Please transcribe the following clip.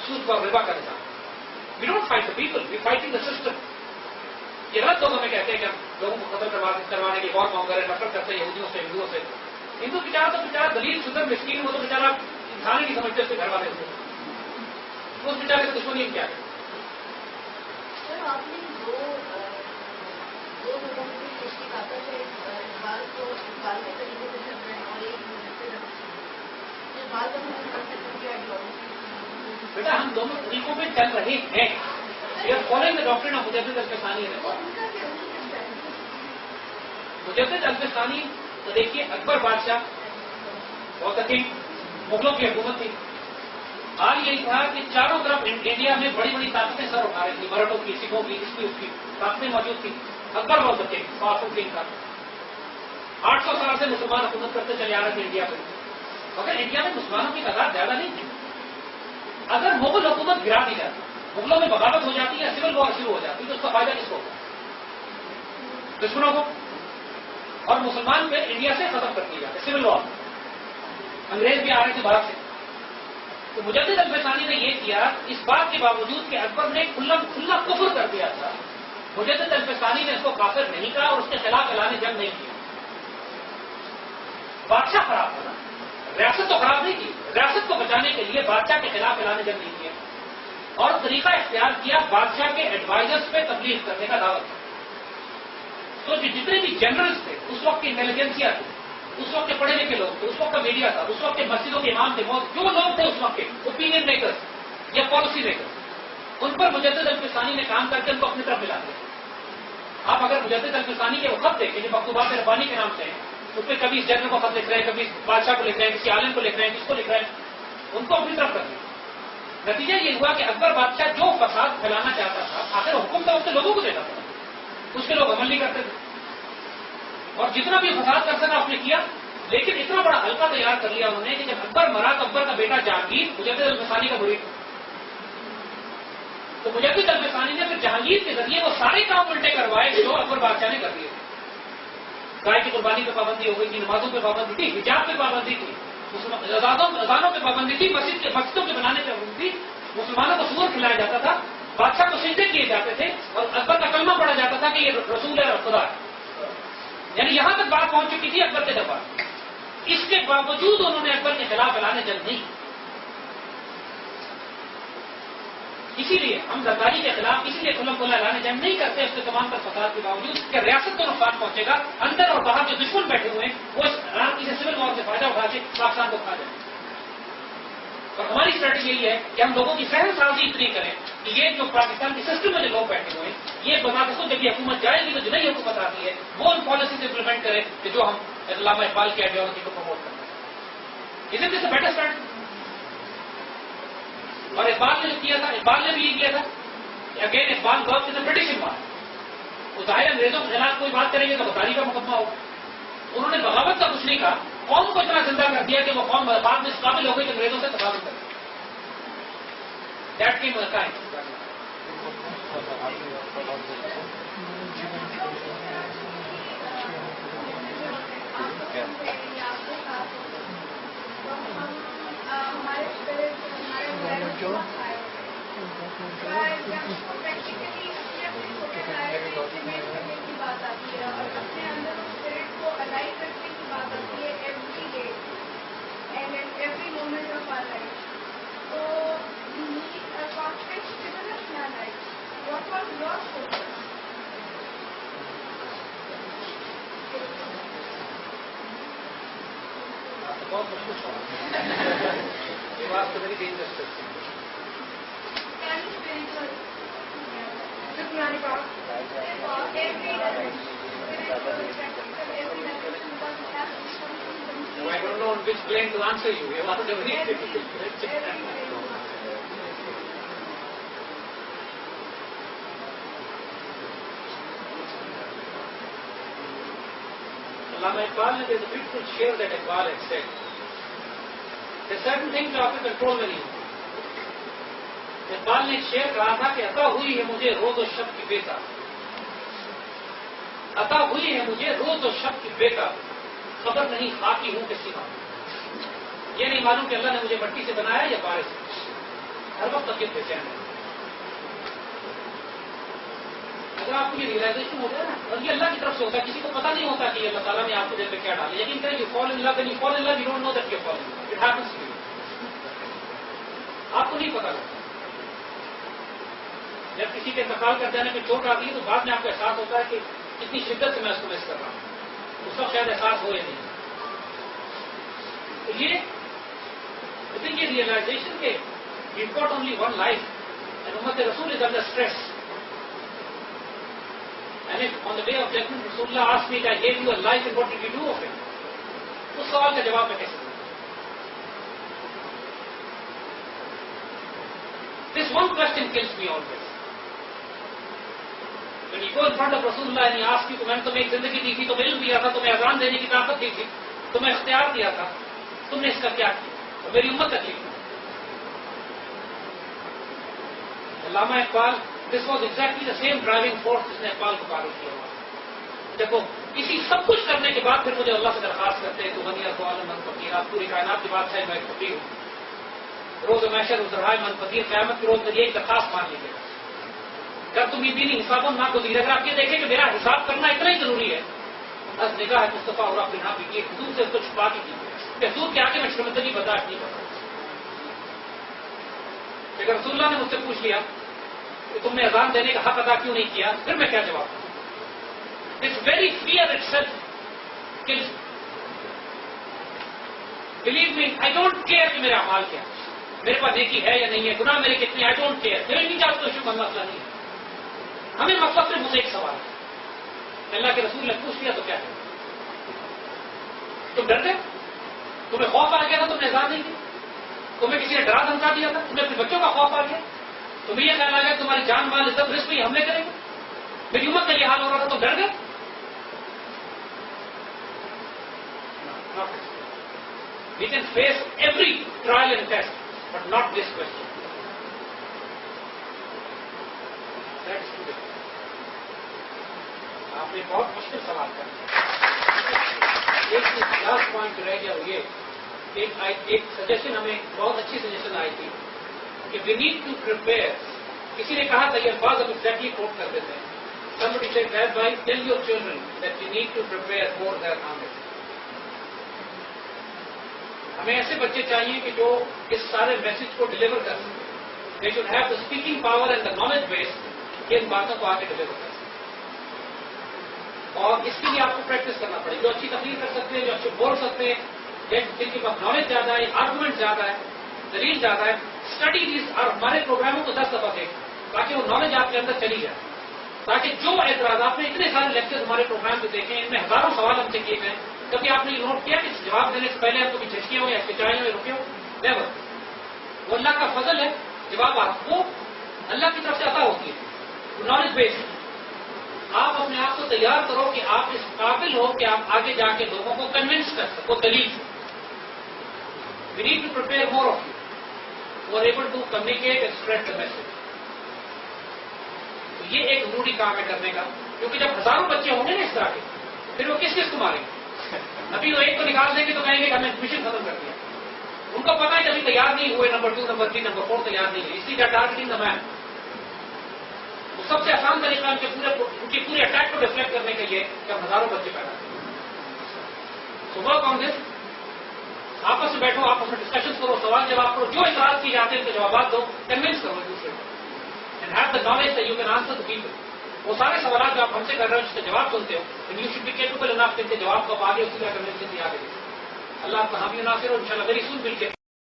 سود پر ربا کا نظام. We don't fight the people, we fighting the system. یہ غلط لوگ ہمیں کہتے ہیں کہ ہم لوگوں کو قتل کروانے کی بہت مانگ کریں, نفرت کرتے ہیں یہودیوں سے, ہندوؤں سے. ہندو بیچارہ تو بیچارہ دلیل شدر مسکین, وہ تو بیچارہ انسان ہی نہیں سمجھتے اس کے گھر والے ہوتے, اس بیچارے سے دشمنی کیا ہے. سر آپ نے دو لوگوں کی سرشٹی کہا ہے, اقبال کو اقبال کے طریقے سے چل رہے ہیں اور ایک اقبال کا بیٹا ہم دونوں طریقوں پہ چل رہے ہیں. فالوئنگ دا ڈاکٹرن آف مجدد الفسانی ہے. مجدد الفسانی تو دیکھیے اکبر بادشاہ بہت اچھی مغلوں کی حکومت تھی. حال یہی تھا کہ چاروں طرف انڈیا میں بڑی بڑی طاقتیں سر اٹھا رہی تھی, مراٹھوں کی, سکھوں کی, اس کی طاقتیں موجود تھی. اکبر بہت اچھے پاورفل کنگ تھا. 800 سال سے مسلمان حکومت کرتے چلے آ رہے تھے انڈیا پہ, مگر انڈیا میں مسلمانوں کی تعداد زیادہ نہیں تھی. اگر مغل حکومت گرا دی جاتی, مغلوں میں بغاوت ہو جاتی ہے, سول وار شروع ہو جاتی, تو اس کا فائدہ کس کو ہوگا؟ دشمنوں کو. اور مسلمان پہ انڈیا سے ختم کر دیا جاتے, سول وار. انگریز بھی آ رہے تھے باہر سے. تو مجدد الفسانی نے یہ کیا, اس بات کے باوجود کہ اکبر نے کھلا کفر کر دیا تھا, مجدد الفسانی نے اس کو کافر نہیں کہا اور اس کے خلاف اعلان جنگ نہیں کیا. بادشاہ خراب تھا, ریاست تو خراب نہیں کی, ریاست کو بچانے کے لیے بادشاہ کے خلاف اعلان جنگ نہیں کیا اور طریقہ اختیار کیا بادشاہ کے ایڈوائزرز پہ تبلیغ کرنے کا دعوت. تو جتنے بھی جنرلز تھے اس وقت کی انٹیلیجنسیا تھی, اس وقت کے پڑھے لکھے لوگ تھے, اس وقت کا میڈیا تھا, اس وقت کے مسجدوں کے امام تھے, جو لوگ تھے اس وقت کے اوپینین میکرز یا پالیسی میکرز, ان پر مجدد الفسانی نے کام کر کے ان کو اپنی طرف ملا دیا. آپ اگر مجدد الفسانی کے وہ خط دیکھیں جو مکتوبات ربانی کے نام سے ہیں, اس پہ کبھی اس جنرل کو خط لکھ رہے ہیں, کبھی بادشاہ کو لکھ رہے ہیں, کسی عالم کو لکھ رہے ہیں, کس کو لکھ رہے ہیں, ان کو اپنی طرف کر دیا. نتیجہ یہ ہوا کہ اکبر بادشاہ جو فساد پھیلانا چاہتا تھا, آخر حکم تو اس کے لوگوں کو دیتا تھا, اس کے لوگ عمل نہیں کرتے تھے, اور جتنا بھی فساد کر سکا اس نے کیا. لیکن اتنا بڑا حلقہ تیار کر لیا انہوں نے کہ جب اکبر مرا تو اکبر کا بیٹا جہانگیر مجدد الفسانی کا مرید, تو مجدد الفسانی نے پھر جہانگیر کے ذریعے وہ سارے کام الٹے کروائے جو اکبر بادشاہ نے کر دیے. گائے کی قربانی پہ پابندی ہو گئی تھی, نمازوں پہ پابندی تھی, حجاب پہ پابندی تھی, اذانوں پہ پابندی تھی, مسجدوں کے بنانے پہ پابندی تھی, مسلمانوں کو سور کھلایا جاتا تھا, بادشاہ کو سجدے کیے جاتے تھے, اور اکبر کا کلمہ پڑھا جاتا تھا کہ یہ رسول ہے اور خدا ہے. یعنی یہاں تک بات پہنچ چکی تھی اکبر کے دربار. اس کے باوجود انہوں نے اکبر کے خلاف اعلان جنگ نہیں. اسی لیے ہم زرداری کے خلاف اسی لیے کھلم کھلا اعلان جنگ نہیں کرتے, اس کے تمام تر فساد کے باوجود کہ ریاست کو نقصان پہنچے گا, اندر اور باہر جو دشمن بیٹھے ہوئے ہیں وہ اس رانتی سے سول وار سے فائدہ اٹھا کے پاکستان کو کھا جائیں. اور ہماری اسٹریٹجی یہی ہے کہ ہم لوگوں کی فہم سازی اتنی کریں کہ یہ جو پاکستان کے سسٹم میں جو لوگ بیٹھے ہوئے ہیں یہ بذات خود جب یہ حکومت جائے گی تو جو نئی حکومت آتی ہے وہ ان پالیسیز امپلیمنٹ کرے کہ جو ہم علامہ اقبال کی آئیڈیالوجی کو پروموٹ کرتے ہیں. اس سے بیٹر اسٹارٹ. اور اقبال نے جو کیا تھا, اقبال نے بھی یہ کیا تھا. Again Iqbal work is a British بات. وہ ظاہر انگریزوں کے خلاف کوئی بات کریں گے تو غداری کا مقدمہ ہوگا. انہوں نے بغاوت کا کچھ نہیں کہا, قوم کو اتنا زندہ کر دیا کہ وہ قوم بعد میں اس قابل ہو گئی کہ انگریزوں سے تفاوت کرے. دیٹ کی مدد ہے. بات آتی ہے اور اپنے اندر اس اسپرٹ کو الائیو رکھنے کی بات آتی ہے every day and every moment of our life. تو conflict given us in our lives. What was your focus? بہت مشکل سوال. یہ بات تو میری ڈینجرس ہے. I don't know on which plane to answer you. You have to very difficult. Allama Iqbal, there is a beautiful share that Iqbal had said. There are certain things out of control میں نہیں. اقبال نے ایک شعر کہا تھا کہ عطا ہوئی ہے مجھے روز و شب کی بیٹا, عطا ہوئی ہے مجھے روز و شب کی بیٹا, خبر نہیں خاکی ہوں کہ سوا. یہ نہیں معلوم کہ اللہ نے مجھے مٹی سے بنایا یا پارے سے. ہر وقت مسجد بے چین ہے. اگر آپ کو یہ ریئلائزیشن ہو جائے نا، اور یہ اللہ کی طرف سے ہوتا ہے، کسی کو پتہ نہیں ہوتا کہ اللہ تعالیٰ نے آپ کو دل پہ کیا ڈالا. لیکن کہ you fall in love, when you fall in love you don't know that you fall in love, it happens to you. آپ کو نہیں پتا لگتا. جب کسی کے انتقال کر جانے میں چوٹ آتی ہے تو بعد میں آپ کو احساس ہوتا ہے کہ کتنی شدت سے میں اس کو مس کر رہا ہوں. اس وقت شاید احساس ہو یا نہیں. تو یہ یہ ریئلائزیشن کہ we got only one life and امت رسول is under stress. And if on the day of judgment Rasulullah asked me, I gave you a life and what did you do of it? اس سوال کا جواب میں کیسے دوں؟ This one question kills me always. When you go in front of Rasulullah and he asks you, میں نے تمہیں ایک زندگی دی تھی، تمہیں علم دیا تھا، تمہیں اذان دینے کی طاقت دی تھی، تمہیں اختیار دیا تھا، تم نے اس کا کیا کیا؟ تو میری امت تکلیف ہے. علامہ Iqbal, this was exactly the same driving force جس نے اقبال کو پاگل کیا ہوا. دیکھو اسی سب کچھ کرنے کے بعد پھر مجھے اللہ سے درخواست کرتے ہیں تو غنی تو عالم من فقیر، آپ پوری کائنات کی بات ہے، میں ایک فقیر ہوں. روز محشر ازرائے من فقیر، قیامت کے روز میری ایک درخواست مان لیجیے گا. اگر تم یہ دینی حساب نہ گزیر، اگر آپ یہ دیکھیں کہ میرا حساب کرنا اتنا ہی ضروری ہے، بس نگاہ ہے مصطفیٰ اور اپنے نام کی حدود سے اس کو چھپا کے کی، حدود کے آگے میں شرمندگی برداشت نہیں کرتا. اگر رسول اللہ نے مجھ سے پوچھ لیا کہ تم نے اذان دینے کا حق ادا کیوں نہیں کیا، پھر میں کیا جواب دوں؟ This very fear itself kills me. Believe me, I don't care کہ میرے اعمال کیا، میرے پاس نیکی ہے یا نہیں ہے، گناہ میرے کتنے، I don't care. میرے نہیں چاہتے شکر مسئلہ نہیں ہے. ہمیں مقصد صرف مجھے ایک سوال ہے، اللہ کے رسول نے پوچھ لیا تو کیا ہے؟ تم ڈر گئے؟ تمہیں خوف آ گیا تھا، تم نے اذان نہیں کی؟ تمہیں کسی نے ڈرا دھمکا دیا تھا؟ تمہیں اپنے بچوں کا خوف آ گیا؟ تمہیں یہ خیال آ گیا تمہاری جان مال عزت رزق پہ حملے کریں گے؟ میری امت کا یہ حال ہو رہا تھا تو ڈر گئے؟ We can face every trial and test, but not this question. That is too difficult. آپ نے بہت مشکل سوال کر ایک لاسٹ پوائنٹ رہ گیا وہ یہ ایک سجیشن ہمیں بہت اچھی سجیشن آئی تھی کہ وی نیڈ ٹو پریپیئر. کسی نے کہا تھا یہ الفاظ ہم ایگزیکٹلی کوٹ کر دیتے ہیں. Somebody said that by tell your children that you need to prepare for their army. ہمیں ایسے بچے چاہیے کہ جو اس سارے میسج کو ڈلیور کر سکیں. They should have the speaking power and the knowledge base کہ ان باتوں کو آگے ڈلیور کر سکیں. اور اس کے لیے آپ کو پریکٹس کرنا پڑے. جو اچھی تقریر کر سکتے ہیں، جو اچھے بول سکتے ہیں، جن کے پاس نالج زیادہ ہے، آرگومنٹ زیادہ ہے، دلیل زیادہ ہے، اسٹڈی دیز اور ہمارے پروگراموں کو 10 دفعہ دیکھیں تاکہ وہ نالج آپ کے اندر چلی جائے. تاکہ جو اعتراضات میں اتنے سارے لیکچر ہمارے پروگرام پہ دیکھیں، ان میں ہزاروں سوال ہم سے کیے گئے. کبھی آپ نے یہ نوٹ کیا کہ جواب دینے سے پہلے ہم کو بھی جھجکیاں ہو یا ہچکچائیں ہو یا رکے ہو؟ نیور. وہ اللہ کا فضل ہے. جواب آپ کو اللہ کی طرف سے عطا ہوتی ہے، نالج بیس. آپ اپنے آپ کو تیار کرو کہ آپ اس قابل ہو کہ آپ آگے جا کے لوگوں کو کنونس کر سکو دلیل سے. We need to prepare more of you who are able to communicate and spread the message. تو یہ ایک ضروری کام ہے کرنے کا، کیونکہ جب ہزاروں بچے ہوں گے نا اس طرح کے، پھر وہ کس کو ماریں گے؟ ابھی وہ ایک کو نکال دیں گے تو کہیں گے کہ ہم نے مشن ختم کر دیا. ان کو پتا ہے کہ ابھی تیار نہیں ہوئے، نمبر 2 نمبر 3 نمبر 4 تیار نہیں ہے، اس لیے ٹارگیٹنگ دا مین. وہ سب سے آسان طریقہ ان کی پورے اٹیک کو ڈیفلیکٹ کرنے کے لیے کہ ہم ہزاروں بچے پیدا کریں. صبح کانگریس آپس میں بیٹھو، آپس میں ڈسکشن کرو، سوال جواب کرو، جو اعتراض کیے جاتے ہیں ان کے جوابات دو، کنوینس کرو ایک دوسرے کو. And have the knowledge that you can answer the people. وہ سارے سوالات جو آپ ہم سے کر رہے ہیں اس کے جواب سنتے ہو، you should be capable enough کہ ان کے جواب کو آپ آگے اسی طرح کنوینس آگے. اللہ آپ کا حامی ناصر ہو، انشاءاللہ ویری سون مل کے